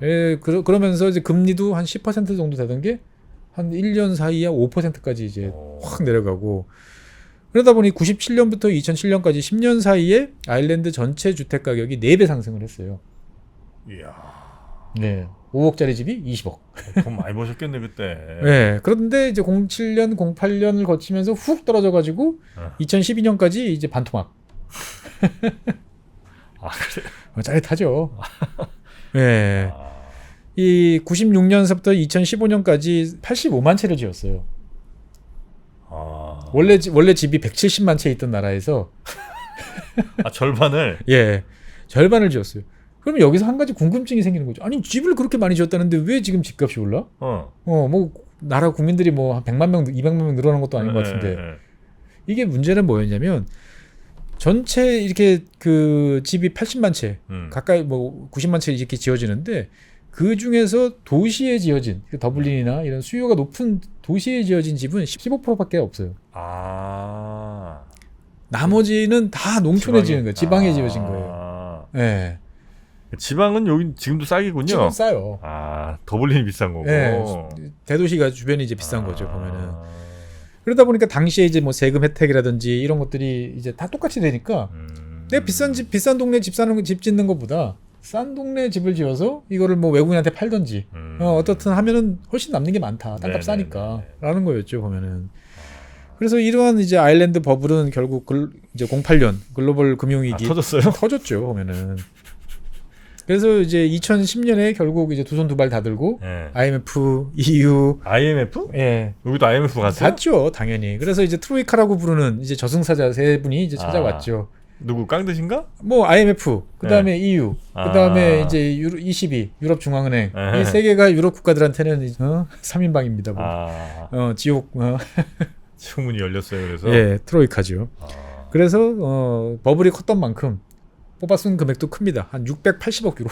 S1: 예, 그러면서 이제 금리도 한 10% 정도 되던 게 한 1년 사이에 5%까지 이제 확 내려가고. 그러다 보니 97년부터 2007년까지 10년 사이에 아일랜드 전체 주택 가격이 4배 상승을 했어요.
S2: 이야.
S1: 네. 5억짜리 집이 20억.
S2: 돈 많이 버셨겠네 그때.
S1: 네. 그런데 이제 07년, 08년을 거치면서 훅 떨어져 가지고 2012년까지 이제 반토막.
S2: 아, 그래.
S1: 짜릿하죠. 네. 이 96년서부터 2015년까지 85만 채를 지었어요. 원래 집이 170만 채 있던 나라에서
S2: 절반을.
S1: 예, 절반을 지었어요. 그러면 여기서 한 가지 궁금증이 생기는 거죠. 아니 집을 그렇게 많이 지었다는데 왜 지금 집값이 올라? 뭐 나라 국민들이 뭐 한 100만 명, 200만 명 늘어난 것도 아닌 것 같은데. 이게 문제는 뭐였냐면 전체 이렇게 그 집이 80만 채, 가까이 뭐 90만 채 이렇게 지어지는데 그 중에서 도시에 지어진 더블린이나 이런 수요가 높은 도시에 지어진 집은 15%밖에 없어요. 나머지는 다 농촌에 지은 거예요. 지방에 지어진 거예요. 네.
S2: 지방은 여기 지금도 싸기군요.
S1: 지금 싸요.
S2: 더블린이 비싼 거고.
S1: 네. 대도시가 주변이 이제 비싼 거죠 보면은. 그러다 보니까 당시에 이제 뭐 세금 혜택이라든지 이런 것들이 이제 다 똑같이 되니까 내가 비싼 동네 집 짓는 것보다 싼 동네 집을 지어서 이거를 뭐 외국인한테 팔던지 어떻든 하면은 훨씬 남는 게 많다. 땅값 싸니까 라는 거였죠 보면은. 그래서 이러한 이제 아일랜드 버블은 결국 이제 08년 글로벌 금융위기
S2: 터졌어요?
S1: 터졌죠 보면은. 그래서 이제 2010년에 결국 이제 두 손 두 발 다 들고 IMF, EU,
S2: IMF?
S1: 예,
S2: 여기도 IMF 갔어요?
S1: 갔죠 당연히. 그래서 이제 트로이카라고 부르는 이제 저승사자 세 분이 이제 찾아왔죠.
S2: 누구 깡드신가?
S1: 뭐 IMF, 그다음에 EU, 그다음에 이제 ECB, 유럽 중앙은행. 이 세 개가 유럽 국가들한테는 3인방입니다. 뭐. 지옥.
S2: 지옥문이 열렸어요. 그래서.
S1: 예, 트로이카죠. 그래서 버블이 컸던 만큼 뽑아 쓴 금액도 큽니다. 한 680억 유로.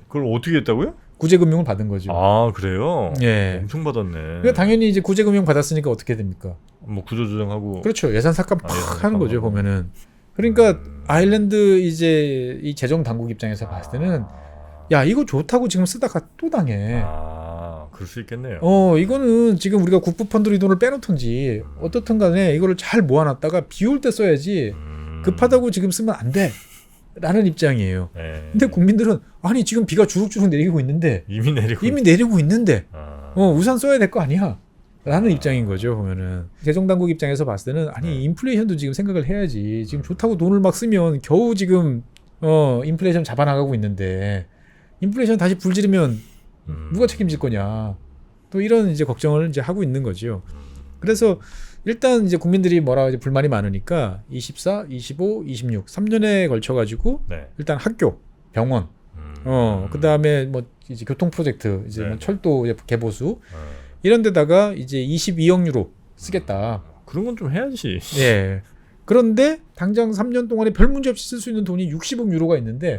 S2: 그걸 어떻게 했다고요?
S1: 구제금융을 받은 거죠.
S2: 그래요?
S1: 예.
S2: 엄청 받았네.
S1: 그러니까 당연히 이제 구제금융 받았으니까 어떻게 됩니까?
S2: 뭐 구조조정하고.
S1: 그렇죠. 예산 삭감 팍 하는 거죠 보면은. 그러니까 아일랜드 이제 이 재정 당국 입장에서 봤을 때는 야 이거 좋다고 지금 쓰다가 또 당해.
S2: 그럴 수 있겠네요.
S1: 이거는 지금 우리가 국부 펀드로 이 돈을 빼놓던지 어떻든 간에 이거를 잘 모아놨다가 비올 때 써야지 급하다고 지금 쓰면 안 돼. 라는 입장이에요. 근데 국민들은 아니 지금 비가 주룩주룩 내리고 있는데 이미 내리고 있는데 우산 써야 될 거 아니야. 라는 입장인 거죠 보면은. 재정당국 입장에서 봤을 때는 아니 인플레이션도 지금 생각을 해야지. 지금 좋다고 돈을 막 쓰면 겨우 지금 인플레이션 잡아나가고 있는데 인플레이션 다시 불지르면 누가 책임질 거냐. 또 이런 이제 걱정을 이제 하고 있는 거죠. 그래서 일단 이제 국민들이 이제 불만이 많으니까 24, 25, 26 3년에 걸쳐 가지고 일단 학교, 병원, 그다음에 뭐 이제 교통 프로젝트, 이제 뭐 철도 개보수 이런 데다가 이제 22억 유로 쓰겠다.
S2: 그런 건 좀 해야지.
S1: 예. 그런데 당장 3년 동안에 별 문제 없이 쓸 수 있는 돈이 60억 유로가 있는데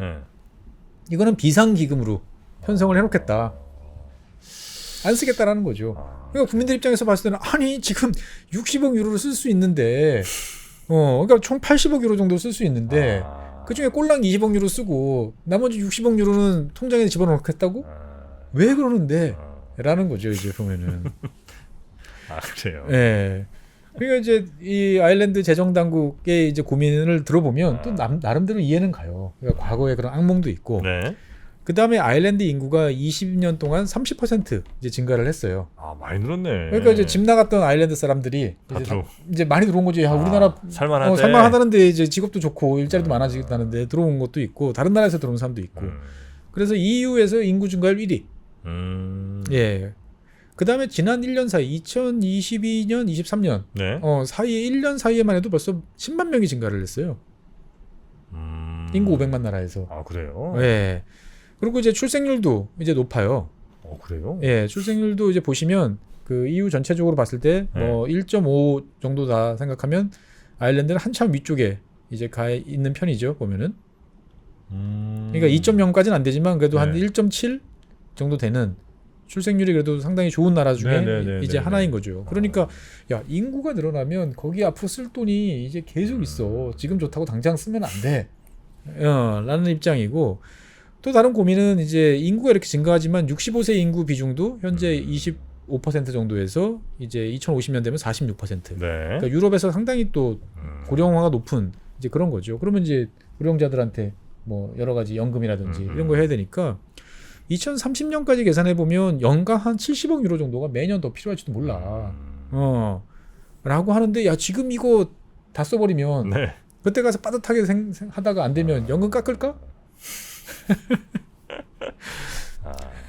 S1: 이거는 비상기금으로 편성을 해놓겠다. 안 쓰겠다라는 거죠. 그러니까 국민들 입장에서 봤을 때는 아니 지금 60억 유로를 쓸 수 있는데 그러니까 총 80억 유로 정도 쓸 수 있는데 그중에 꼴랑 20억 유로 쓰고 나머지 60억 유로는 통장에 집어넣겠다고? 왜 그러는데? 라는 거죠 이제 보면은.
S2: 그래요.
S1: 예. 그러니까 이제 이 아일랜드 재정 당국의 이제 고민을 들어보면 또 나름대로 이해는 가요. 그러니까 과거에 그런 악몽도 있고. 그 다음에 아일랜드 인구가 20년 동안 30% 이제 증가를 했어요.
S2: 아, 많이 늘었네.
S1: 그러니까 이제 집 나갔던 아일랜드 사람들이 이제 많이 들어온 거지. 야, 우리나라 살만하다는데 이제 직업도 좋고 일자리도 많아지겠다는데 들어온 것도 있고 다른 나라에서 들어온 사람도 있고. 그래서 EU에서 인구 증가율 1위. 예. 그 다음에 지난 1년 사이 2022년, 23년
S2: 네.
S1: 사이에 1년 사이에만 해도 벌써 10만 명이 증가를 했어요. 인구 500만 나라에서.
S2: 아, 그래요?
S1: 예. 그리고 이제 출생률도 이제 높아요.
S2: 그래요?
S1: 예, 출생률도 이제 보시면 그 EU 전체적으로 봤을 때 뭐 1.5 정도다 생각하면 아일랜드는 한참 위쪽에 이제 가 있는 편이죠, 보면은. 그러니까 2.0까지는 안 되지만 그래도 한 1.7 정도 되는 출생률이 그래도 상당히 좋은 나라 중에 이제 하나인 거죠. 그러니까 야, 인구가 늘어나면 거기 앞으로 쓸 돈이 이제 계속 있어. 지금 좋다고 당장 쓰면 안 돼. 라는 입장이고, 또 다른 고민은 이제 인구가 이렇게 증가하지만 65세 인구 비중도 현재 25% 정도에서 이제 2050년 되면 46%.
S2: 네.
S1: 그러니까 유럽에서 상당히 또 고령화가 높은 이제 그런 거죠. 그러면 이제 고령자들한테 뭐 여러 가지 연금이라든지 이런 거 해야 되니까 2030년까지 계산해 보면 연간 한 70억 유로 정도가 매년 더 필요할지도 몰라. 라고 하는데 야, 지금 이거 다 써버리면
S2: 네.
S1: 그때 가서 빠듯하게 하다가 안 되면 연금 깎을까?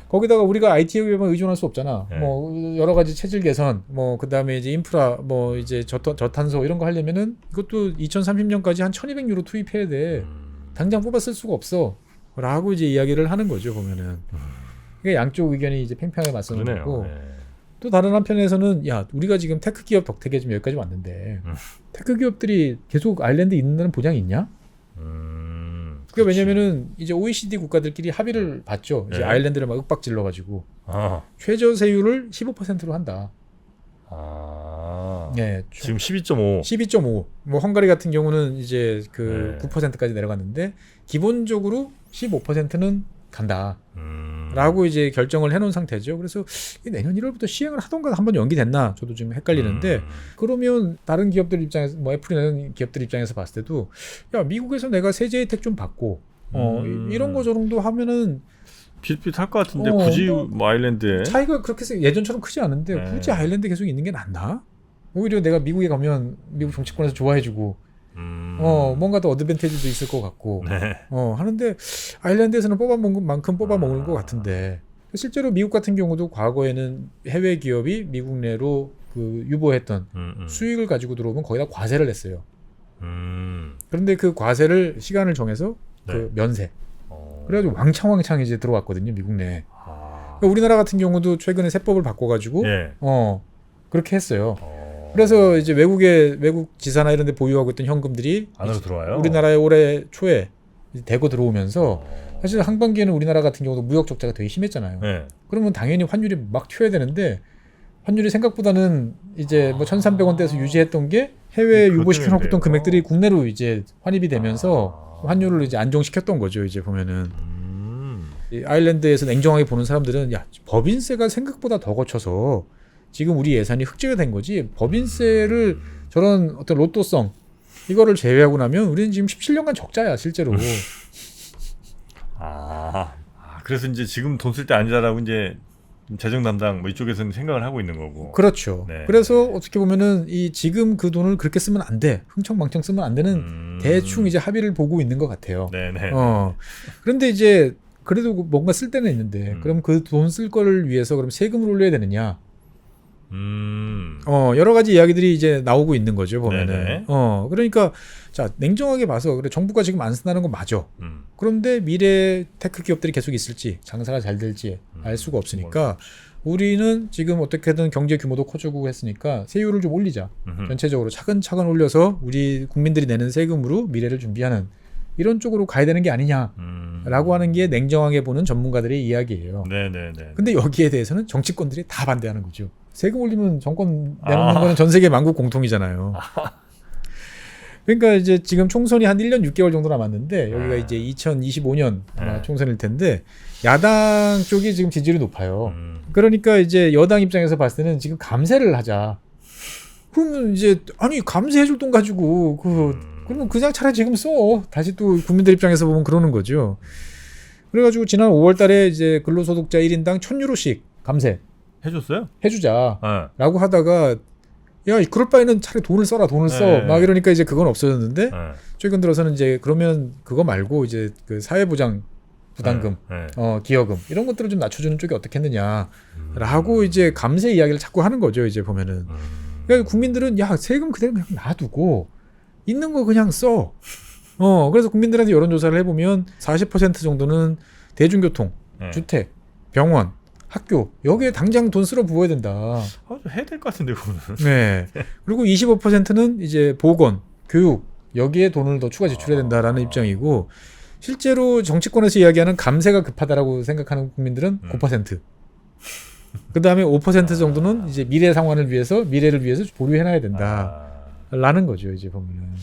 S1: 거기다가 우리가 IT에만 의존할 수 없잖아.
S2: 네.
S1: 뭐 여러 가지 체질 개선, 뭐 그다음에 이제 인프라, 뭐 이제 저탄소 이런 거 하려면은 이것도 2030년까지 한 1,200유로 투입해야 돼. 당장 뽑아 쓸 수가 없어.라고 이제 이야기를 하는 거죠, 보면은. 그러니까 양쪽 의견이 이제 팽팽하게 맞서는 거고. 또 다른 한편에서는 야, 우리가 지금 테크 기업 덕택에 지금 여기까지 왔는데 테크 기업들이 계속 아일랜드 있는 보장이 있냐? 그러니까 왜냐면은 이제 OECD 국가들끼리 합의를 봤죠. 이제 아일랜드를 막 윽박질러 가지고 최저 세율을 15%로 한다. 네,
S2: 지금 12.5.
S1: 12.5. 뭐 헝가리 같은 경우는 이제 그 9%까지 내려갔는데 기본적으로 15%는 간다. 라고 이제 결정을 해놓은 상태죠. 그래서 내년 1월부터 시행을 하던가 한번 연기됐나 저도 지금 헷갈리는데, 그러면 다른 기업들 입장에서 뭐 애플이나 기업들 입장에서 봤을 때도 야, 미국에서 내가 세제 혜택 좀 받고 이런 거 저런도 하면은
S2: 비슷비슷할 것 같은데 굳이 뭐 아일랜드에
S1: 차이가 그렇게 예전처럼 크지 않은데 굳이 아일랜드 계속 있는 게 낫나? 오히려 내가 미국에 가면 미국 정치권에서 좋아해주고 뭔가 더 어드밴티지도 있을 것 같고 하는데 아일랜드에서는 뽑아먹은 만큼 뽑아먹는 것 같은데, 실제로 미국 같은 경우도 과거에는 해외 기업이 미국 내로 그 유보했던 수익을 가지고 들어오면 거의 다 과세를 냈어요. 그런데 그 과세를 시간을 정해서 그 면세. 그래가지고 왕창 이제 들어왔거든요, 미국 내에. 그러니까 우리나라 같은 경우도 최근에 세법을 바꿔가지고 그렇게 했어요. 그래서 이제 외국 지사나 이런 데 보유하고 있던 현금들이
S2: 안으로 들어와요.
S1: 우리나라에 올해 초에 대거 들어오면서 사실 상반기에는 우리나라 같은 경우도 무역 적자가 되게 심했잖아요. 그러면 당연히 환율이 막 튀어야 되는데 환율이 생각보다는 이제 뭐 1,300원대에서 유지했던 게 해외 유보시켜 놓았던 금액들이 국내로 이제 환입이 되면서 환율을 이제 안정시켰던 거죠. 이제 보면은 이 아일랜드에서 냉정하게 보는 사람들은 야, 법인세가 생각보다 더 거쳐서 지금 우리 예산이 흑자가 된 거지, 법인세를 저런 어떤 로또성 이거를 제외하고 나면 우리는 지금 17년간 적자야 실제로.
S2: 그래서 이제 지금 돈 쓸 때 아니다라고 이제 재정 담당 뭐 이쪽에서는 생각을 하고 있는 거고.
S1: 그렇죠. 그래서 어떻게 보면은 이 지금 그 돈을 그렇게 쓰면 안 돼, 흥청망청 쓰면 안 되는 대충 이제 합의를 보고 있는 것 같아요. 그런데 이제 그래도 뭔가 쓸 때는 있는데 그럼 그 돈 쓸 거를 위해서 그럼 세금을 올려야 되느냐? 여러 가지 이야기들이 이제 나오고 있는 거죠, 보면은. 그러니까 자, 냉정하게 봐서 그래, 정부가 지금 안 쓴다는 건 맞아. 그런데 미래 테크 기업들이 계속 있을지, 장사가 잘 될지 알 수가 없으니까 우리는 지금 어떻게든 경제 규모도 커지고 했으니까 세율을 좀 올리자. 전체적으로 차근차근 올려서 우리 국민들이 내는 세금으로 미래를 준비하는 이런 쪽으로 가야 되는 게 아니냐라고 하는 게 냉정하게 보는 전문가들의 이야기예요. 근데 여기에 대해서는 정치권들이 다 반대하는 거죠. 세금 올리면 정권 내놓는 거는 전 세계 만국 공통이잖아요. 그러니까 이제 지금 총선이 한 1년 6개월 정도 남았는데 여기가 이제 2025년 아마 총선일 텐데 야당 쪽이 지금 지지율이 높아요. 그러니까 이제 여당 입장에서 봤을 때는 지금 감세를 하자. 그러면 이제 아니 감세해줄 돈 가지고 그러면 그냥 차라리 지금 써. 다시 또 국민들 입장에서 보면 그러는 거죠. 그래가지고 지난 5월달에 이제 근로소득자 1인당 1,000유로씩 감세
S2: 해줬어요?
S1: 해주자라고 하다가 야 그럴 바에는 차라리 돈을 써라 돈을 써
S2: 네.
S1: 막 이러니까 이제 그건 없어졌는데
S2: 네.
S1: 최근 들어서는 이제 그러면 그거 말고 이제 그 사회보장 부담금,
S2: 네.
S1: 기여금 이런 것들을 좀 낮춰주는 쪽이 어떻겠느냐라고 이제 감세 이야기를 자꾸 하는 거죠. 이제 보면은 그러니까 국민들은 야 세금 그대로 그냥 놔두고 있는 거 그냥 써. 그래서 국민들한테 여론조사를 해보면 40% 정도는 대중교통,
S2: 네.
S1: 주택, 병원, 학교 여기에 당장 돈 쓸어 부어야 된다.
S2: 좀 해야 될 것 같은데 그거는.
S1: 네. 그리고 25%는 이제 보건, 교육 여기에 돈을 더 추가 지출해야 된다라는 입장이고 실제로 정치권에서 이야기하는 감세가 급하다라고 생각하는 국민들은 9%. 그 다음에 5% 정도는 이제 미래 상환을 위해서 미래를 위해서 보류해놔야 된다라는 거죠. 이제 보면은.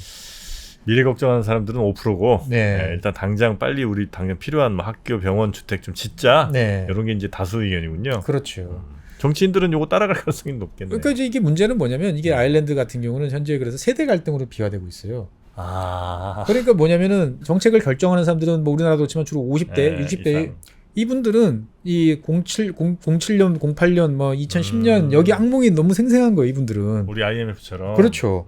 S2: 미래 걱정하는 사람들은 5%고
S1: 네.
S2: 일단 당장 빨리 우리 당장 필요한 뭐 학교, 병원, 주택 좀 짓자.
S1: 네.
S2: 이런 게 이제 다수 의견이군요.
S1: 그렇죠.
S2: 정치인들은 요거 따라갈 가능성이 높겠네요.
S1: 그러니까 이제 이게 문제는 뭐냐면 이게 아일랜드 같은 경우는 현재 그래서 세대 갈등으로 비화되고 있어요. 그러니까 뭐냐면은 정책을 결정하는 사람들은 뭐 우리나라도 그렇지만 주로 50대, 60대 이분들은 이 07년, 08년, 뭐 2010년 여기 악몽이 너무 생생한 거예요. 이분들은.
S2: 우리 IMF처럼.
S1: 그렇죠.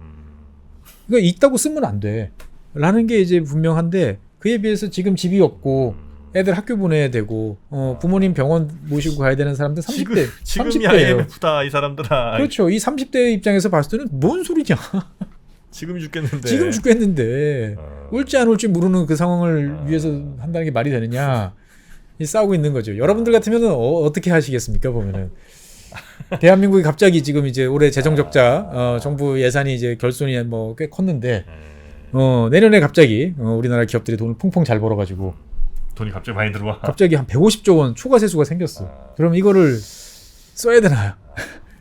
S1: 그러니까 있다고 쓰면 안 돼. 라는 게 이제 분명한데 그에 비해서 지금 집이 없고 애들 학교 보내야 되고 부모님 병원 모시고 가야 되는 사람들 30대.
S2: 지금이
S1: 30대예요.
S2: IMF다 이 사람들아.
S1: 그렇죠. 이 30대 입장에서 봤을 때는 뭔 소리냐.
S2: 지금 죽겠는데.
S1: 지금 죽겠는데 올지 안 올지 모르는 그 상황을 위해서 한다는 게 말이 되느냐. 싸우고 있는 거죠. 여러분들 같으면은 어떻게 하시겠습니까? 보면은 대한민국이 갑자기 지금 이제 올해 재정 적자 정부 예산이 이제 결손이 뭐 꽤 컸는데 내년에 갑자기 우리나라 기업들이 돈을 퐁퐁 잘 벌어가지고
S2: 돈이 갑자기 많이 들어와.
S1: 갑자기 한 150조 원 초과 세수가 생겼어. 그럼 이거를 써야 되나?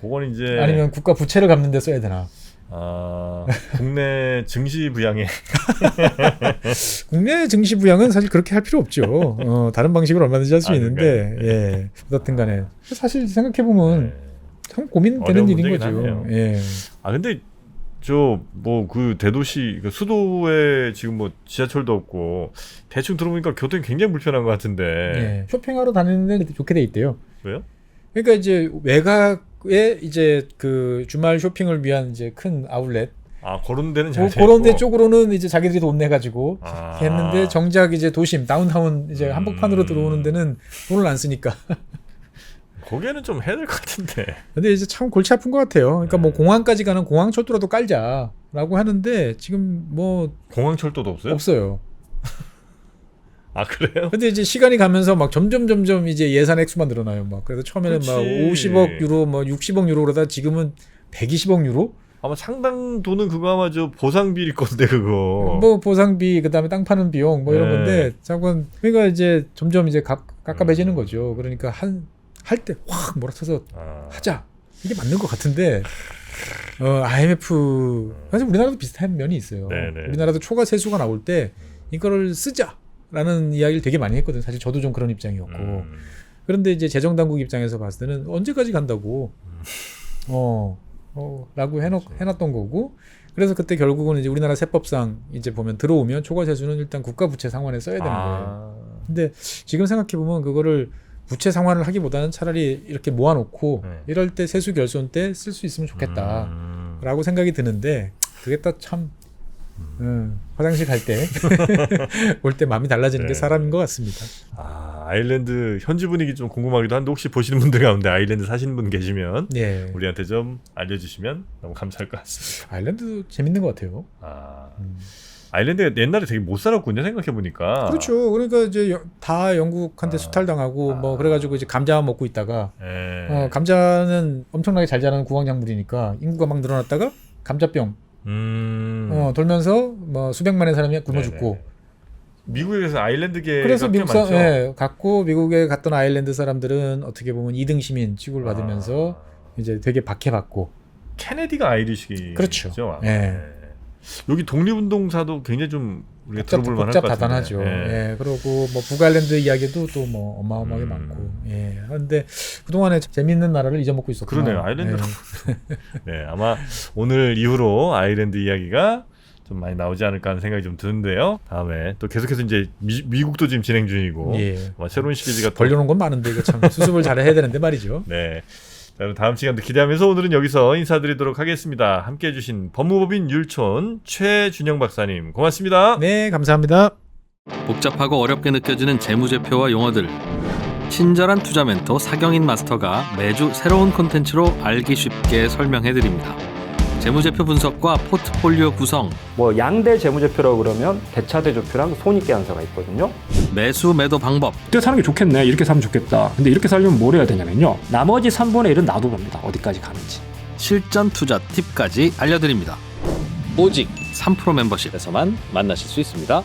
S2: 그건 이제
S1: 아니면 국가 부채를 갚는 데 써야 되나?
S2: 국내 증시 부양에
S1: 국내 증시 부양은 사실 그렇게 할 필요 없죠. 다른 방식으로 얼마든지 할 수 있는데, 예. 어떻든 간에. 사실 생각해보면 참 고민되는 일인 거죠. 예.
S2: 근데 저 뭐 그 대도시 그 수도에 지금 뭐 지하철도 없고 대충 들어보니까 교통이 굉장히 불편한 것 같은데.
S1: 예. 쇼핑하러 다니는데 좋게 돼 있대요.
S2: 왜요?
S1: 그러니까 이제 외곽에 이제 그 주말 쇼핑을 위한 이제 큰 아울렛.
S2: 그런 데는 잘
S1: 그런 데 쪽으로는 이제 자기들이 돈 내 가지고 했는데 정작 이제 도심 다운타운 이제 한복판으로 들어오는 데는 돈을 안 쓰니까.
S2: 거기에는 좀 해야 될 것 같은데.
S1: 근데 이제 참 골치 아픈 것 같아요. 그러니까 뭐 공항까지 가는 공항철도라도 깔자라고 하는데 지금 뭐
S2: 공항철도도 없어요?
S1: 없어요.
S2: 그래요?
S1: 근데 이제 시간이 가면서 막 점점 이제 예산 액수만 늘어나요. 막 그래서 처음에는
S2: 그렇지.
S1: 막 50억 유로, 뭐 60억 유로 그러다 지금은 120억 유로?
S2: 아마 상당 돈은 그거 아마 저 보상비일 건데 그거.
S1: 뭐 보상비 그다음에 땅 파는 비용 뭐 이런 건데 자꾸 그러니까 이제 점점 이제 깝깝해지는 거죠. 그러니까 할 때 확 몰아쳐서 하자 이게 맞는 것 같은데 IMF 사실 우리나라도 비슷한 면이 있어요.
S2: 네네.
S1: 우리나라도 초과 세수가 나올 때 이거를 쓰자라는 이야기를 되게 많이 했거든요. 사실 저도 좀 그런 입장이었고 그런데 이제 재정당국 입장에서 봤을 때는 언제까지 간다고 라고 해놨던 거고 그래서 그때 결국은 이제 우리나라 세법상 이제 보면 들어오면 초과 세수는 일단 국가 부채 상환에 써야 되는 거예요. 근데 지금 생각해 보면 그거를 부채 상환을 하기보다는 차라리 이렇게 모아놓고 이럴 때 세수 결손 때 쓸 수 있으면 좋겠다라고 생각이 드는데 그게 딱 참 화장실 갈 때 올 때 마음이 달라지는 게 사람인 것 같습니다.
S2: 아일랜드 현지 분위기 좀 궁금하기도 한데 혹시 보시는 분들 가운데 아일랜드 사시는 분 계시면 우리한테 좀 알려주시면 너무 감사할 것 같습니다.
S1: 아일랜드도 재밌는 것 같아요.
S2: 아일랜드가 옛날에 되게 못 살았군요. 생각해보니까.
S1: 그렇죠. 그러니까 이제 다 영국한테 수탈당하고 뭐 그래가지고 이제 감자 먹고 있다가 감자는 엄청나게 잘 자라는 구강작물이니까 인구가 막 늘어났다가 감자병 돌면서 뭐 수백만의 사람이 굶어 죽고.
S2: 미국에서 아일랜드계
S1: 그래서 미국 갔고 미국에 갔던 아일랜드 사람들은 어떻게 보면 2등 시민 취급을 받으면서 이제 되게 박해받고.
S2: 케네디가 아이리시죠.
S1: 그렇죠.
S2: 여기 독립운동사도 굉장히 좀 우리가 들어볼 만할 것 같은데.
S1: 복잡하다하죠. 그리고 뭐 북아일랜드 이야기도 또 뭐 어마어마하게 많고. 그런데 그동안에 재밌는 나라를 잊어먹고 있었구나.
S2: 그러네요. 아일랜드. 아마 오늘 이후로 아일랜드 이야기가 좀 많이 나오지 않을까 하는 생각이 좀 드는데요. 다음에 또 계속해서 이제 미국도 지금 진행 중이고
S1: 예.
S2: 새로운 시리즈가 또
S1: 벌려놓은 건 많은데 이거 참 수습을 잘 해야 되는데 말이죠.
S2: 네. 자, 그럼 다음 시간도 기대하면서 오늘은 여기서 인사드리도록 하겠습니다. 함께해 주신 법무법인 율촌 최준영 박사님 고맙습니다.
S1: 네, 감사합니다.
S3: 복잡하고 어렵게 느껴지는 재무제표와 용어들. 친절한 투자 멘토 사경인 마스터가 매주 새로운 콘텐츠로 알기 쉽게 설명해드립니다. 재무제표 분석과 포트폴리오 구성,
S4: 뭐 양대 재무제표라고 그러면 대차대조표랑 손익계산서가 있거든요.
S3: 매수 매도 방법,
S5: 이때 사는 게 좋겠네. 이렇게 살면 좋겠다. 근데 이렇게 살려면 뭘 해야 되냐면요. 나머지 3분의 1은 놔둬봅니다. 어디까지 가는지.
S3: 실전 투자 팁까지 알려드립니다. 오직 3프로 멤버십에서만 만나실 수 있습니다.